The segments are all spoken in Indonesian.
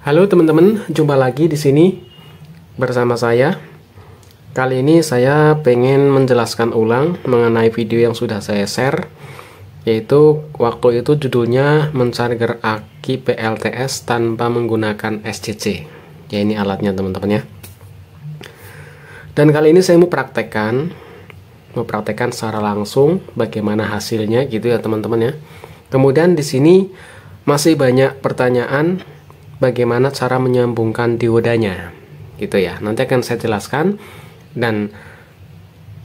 Halo teman-teman, jumpa lagi di sini bersama saya. Kali ini saya pengen menjelaskan ulang mengenai video yang sudah saya share, yaitu waktu itu judulnya mencharger aki PLTS tanpa menggunakan SCC. Ya, ini alatnya teman-teman ya. Dan kali ini saya mau praktekkan secara langsung bagaimana hasilnya gitu ya teman-teman ya. Kemudian di sini masih banyak pertanyaan bagaimana cara menyambungkan diodanya gitu ya. Nanti akan saya jelaskan, dan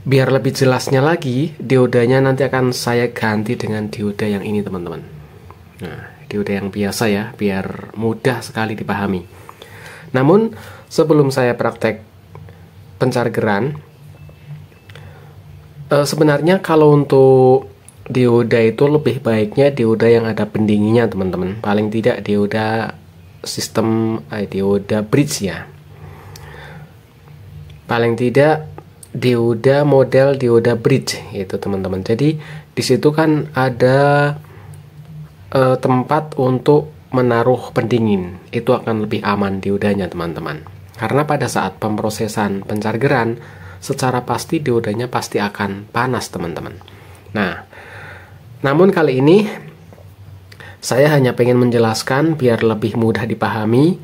biar lebih jelasnya lagi, diodanya nanti akan saya ganti dengan dioda yang ini teman-teman. Nah, dioda yang biasa ya, biar mudah sekali dipahami. Namun sebelum saya praktek penchargeran, sebenarnya kalau untuk dioda itu lebih baiknya dioda yang ada pendinginnya teman-teman. Paling tidak dioda sistem dioda bridge ya. Paling tidak dioda model dioda bridge itu teman-teman. Jadi di situ kan ada tempat untuk menaruh pendingin. Itu akan lebih aman diodanya teman-teman. Karena pada saat pemrosesan penchargeran secara pasti diodanya pasti akan panas teman-teman. Nah, namun kali ini saya hanya pengen menjelaskan biar lebih mudah dipahami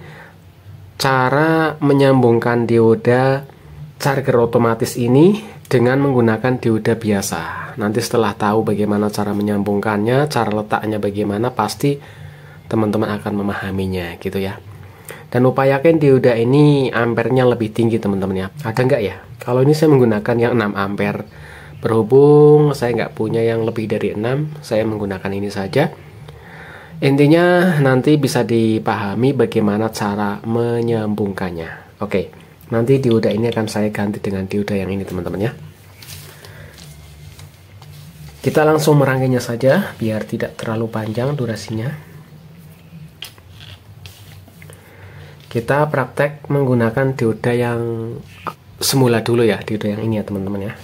cara menyambungkan dioda charger otomatis ini dengan menggunakan dioda biasa. Nanti setelah tahu bagaimana cara menyambungkannya, cara letaknya bagaimana, pasti teman-teman akan memahaminya gitu ya. Dan upayakan dioda ini ampernya lebih tinggi teman-teman ya. Ada nggak ya? Kalau ini saya menggunakan yang 6 ampere. Berhubung saya nggak punya yang lebih dari 6, saya menggunakan ini saja. Intinya nanti bisa dipahami bagaimana cara menyambungkannya. Oke, nanti dioda ini akan saya ganti dengan dioda yang ini teman-teman ya. Kita langsung merangkainya saja biar tidak terlalu panjang durasinya. Kita praktek menggunakan dioda yang semula dulu ya, dioda yang ini ya teman-teman ya.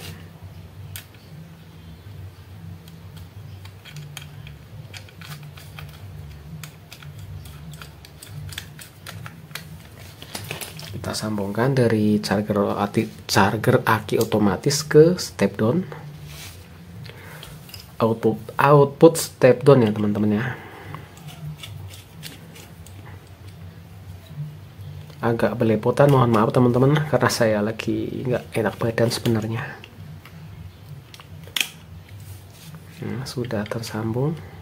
Kita sambungkan dari charger aki otomatis ke step down, output step down ya teman-teman ya. Agak belepotan, mohon maaf teman-teman karena saya lagi nggak enak badan sebenarnya. Nah, sudah tersambung.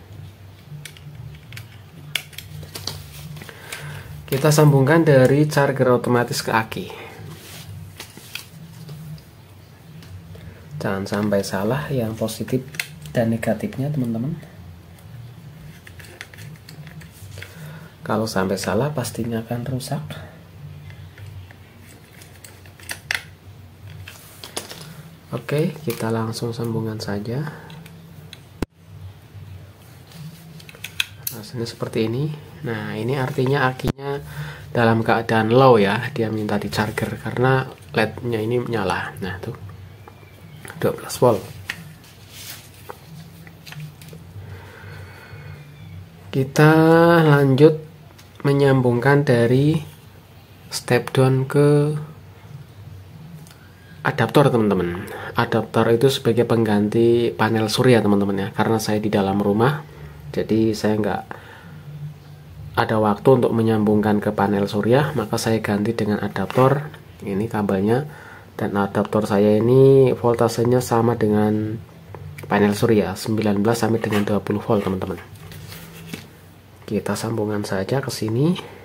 Kita sambungkan dari charger otomatis ke aki. Jangan sampai salah yang positif dan negatifnya teman-teman. Kalau sampai salah pastinya akan rusak. Oke, kita langsung sambungan saja. Hasilnya seperti ini. Nah, ini artinya akinya dalam keadaan low ya, dia minta di charger karena LED-nya ini nyala. Nah, tuh 12 volt. Kita lanjut menyambungkan dari step down ke adaptor teman-teman. Adaptor itu sebagai pengganti panel surya teman-teman ya, karena saya di dalam rumah, jadi saya nggak ada waktu untuk menyambungkan ke panel surya, maka saya ganti dengan adaptor. Ini kabelnya, dan adaptor saya ini voltasenya sama dengan panel surya, 19 sampai dengan 20 volt teman-teman. Kita sambungan saja ke sini.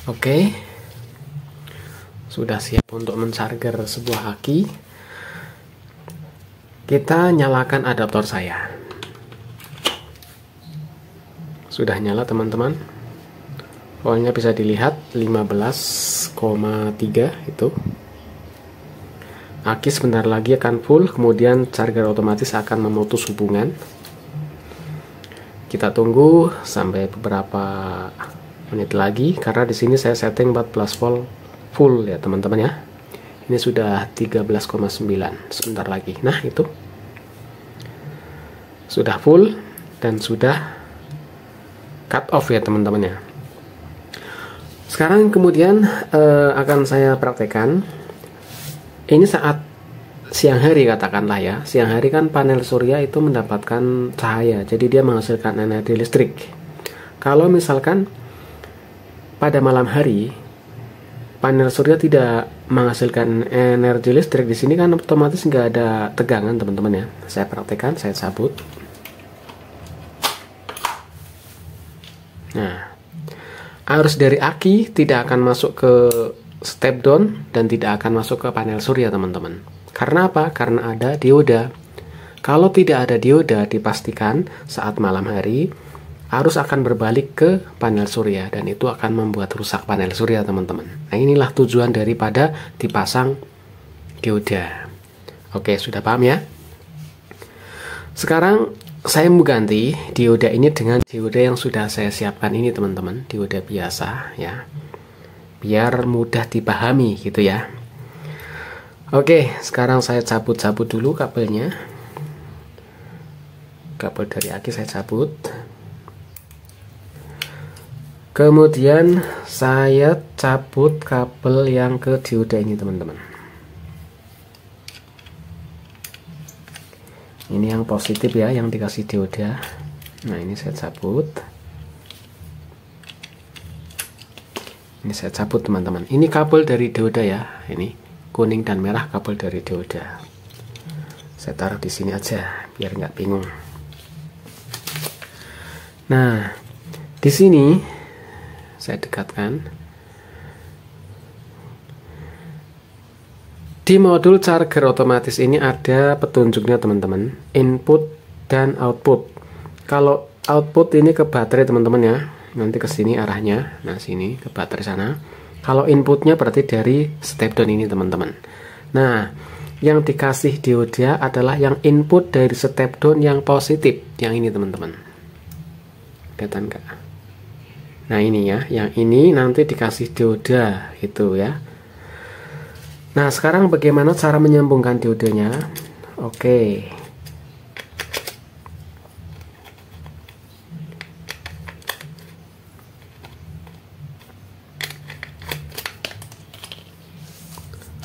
Oke, sudah siap untuk mencharger sebuah aki. Kita nyalakan adaptor saya. Sudah nyala teman-teman. Voltnya bisa dilihat 15,3 itu. Aki sebentar lagi akan full, kemudian charger otomatis akan memutus hubungan. Kita tunggu sampai beberapa menit lagi, karena di sini saya setting 14 volt full ya teman-teman ya. Ini sudah 13,9 sebentar lagi. Nah, itu sudah full dan sudah cut off ya teman-teman ya. Sekarang kemudian akan saya praktekkan. Ini saat siang hari katakanlah ya. Siang hari kan panel surya itu mendapatkan cahaya, jadi dia menghasilkan energi listrik. Kalau misalkan pada malam hari panel surya tidak menghasilkan energi listrik, di sini kan otomatis nggak ada tegangan teman-teman ya. Saya praktekkan, saya cabut. Nah, arus dari aki tidak akan masuk ke step down dan tidak akan masuk ke panel surya teman-teman. Karena apa? Karena ada dioda. Kalau tidak ada dioda, dipastikan saat malam hari arus akan berbalik ke panel surya dan itu akan membuat rusak panel surya teman-teman. Nah, inilah tujuan daripada dipasang dioda. Oke, sudah paham ya? Sekarang saya mau ganti dioda ini dengan dioda yang sudah saya siapkan ini teman-teman, dioda biasa ya, biar mudah dipahami gitu ya. Oke, sekarang saya cabut dulu kabelnya. Kabel dari aki saya cabut. Kemudian saya cabut kabel yang ke dioda ini teman-teman. Ini yang positif ya, yang dikasih dioda. Nah, ini saya cabut. Ini saya cabut teman-teman. Ini kabel dari dioda ya. Ini kuning dan merah kabel dari dioda. Saya taruh di sini aja biar nggak bingung. Nah, di sini saya dekatkan. Di modul charger otomatis ini ada petunjuknya teman-teman, input dan output. Kalau output ini ke baterai teman-teman ya, nanti ke sini arahnya. Nah, sini ke baterai sana. Kalau inputnya berarti dari step down ini teman-teman. Nah, yang dikasih dioda adalah yang input dari step down yang positif, yang ini teman-teman. Kelihatan nggak? Nah, ini ya, yang ini nanti dikasih dioda itu ya. Nah, sekarang bagaimana cara menyambungkan diodanya? Oke.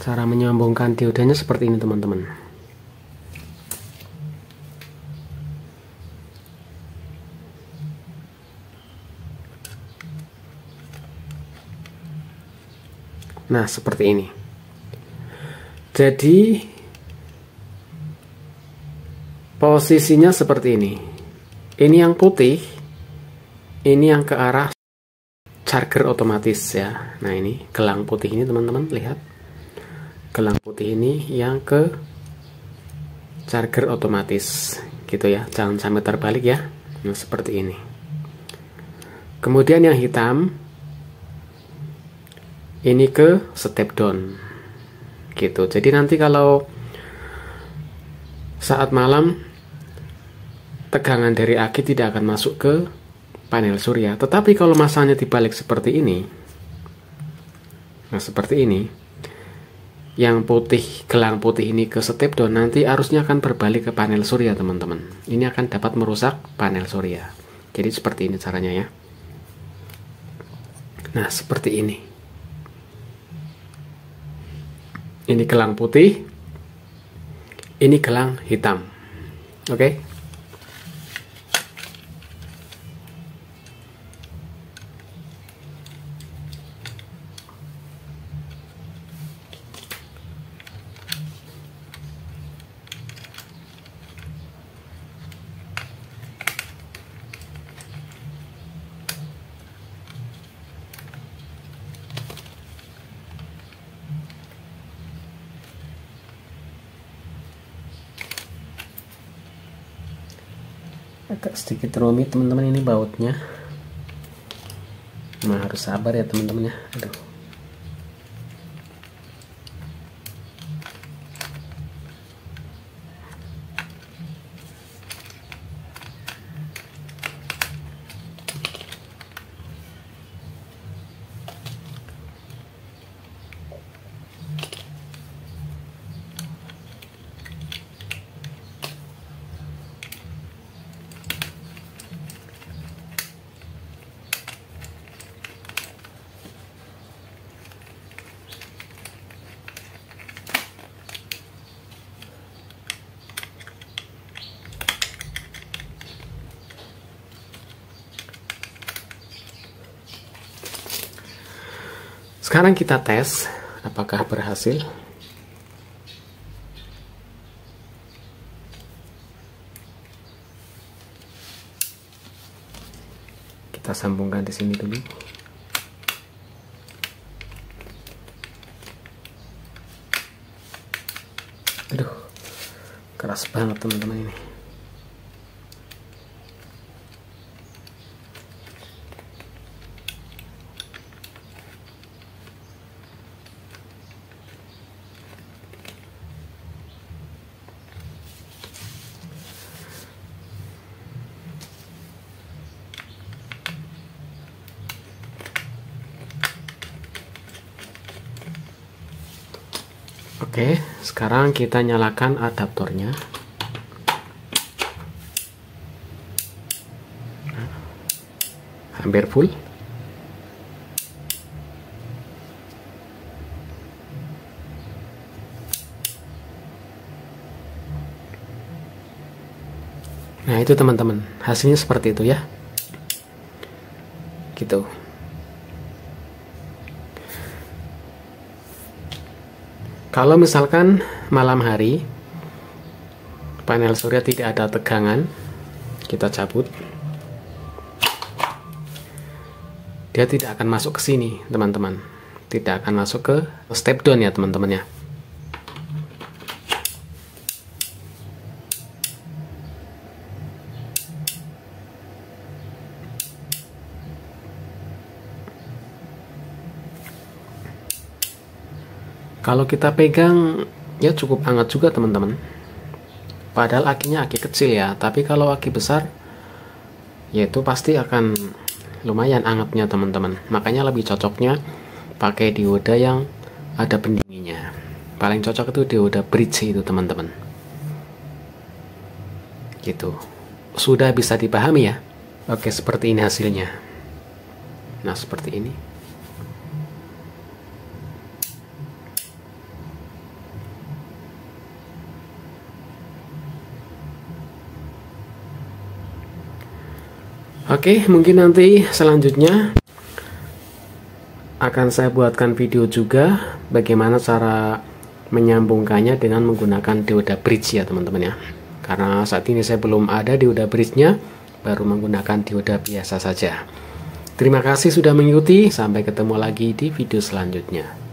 Cara menyambungkan diodanya seperti ini teman-teman. Nah, seperti ini. Jadi posisinya seperti ini. Ini yang putih, ini yang ke arah charger otomatis ya. Nah, ini gelang putih ini teman-teman, lihat. Gelang putih ini yang ke charger otomatis gitu ya. Jangan sampai terbalik ya. Nah, seperti ini. Kemudian yang hitam ini ke step down gitu. Jadi nanti kalau saat malam tegangan dari aki tidak akan masuk ke panel surya. Tetapi kalau masanya dibalik seperti ini, nah seperti ini, yang putih, gelang putih ini ke step down, nanti arusnya akan berbalik ke panel surya teman-teman. Ini akan dapat merusak panel surya. Jadi seperti ini caranya ya. Nah, seperti ini. Ini gelang putih, ini gelang hitam. Oke. Agak sedikit rumit teman-teman ini bautnya. Nah, harus sabar ya teman-teman ya. Aduh. Sekarang kita tes apakah berhasil. Kita sambungkan di sini dulu. Aduh, keras banget teman-teman ini. Oke, sekarang kita nyalakan adaptornya. Hampir full. Nah, itu teman-teman, hasilnya seperti itu ya. Gitu. Kalau misalkan malam hari panel surya tidak ada tegangan, kita cabut, dia tidak akan masuk ke sini teman-teman, tidak akan masuk ke step down ya teman-teman ya. Kalau kita pegang ya cukup hangat juga teman-teman. Padahal akinya aki kecil ya, tapi kalau aki besar yaitu pasti akan lumayan hangatnya teman-teman. Makanya lebih cocoknya pakai dioda yang ada pendinginnya. Paling cocok itu dioda bridge itu teman-teman. Gitu. Sudah bisa dipahami ya? Oke, seperti ini hasilnya. Nah, seperti ini. Oke, mungkin nanti selanjutnya akan saya buatkan video juga bagaimana cara menyambungkannya dengan menggunakan dioda bridge ya teman-teman ya. Karena saat ini saya belum ada dioda bridge-nya, baru menggunakan dioda biasa saja. Terima kasih sudah mengikuti, sampai ketemu lagi di video selanjutnya.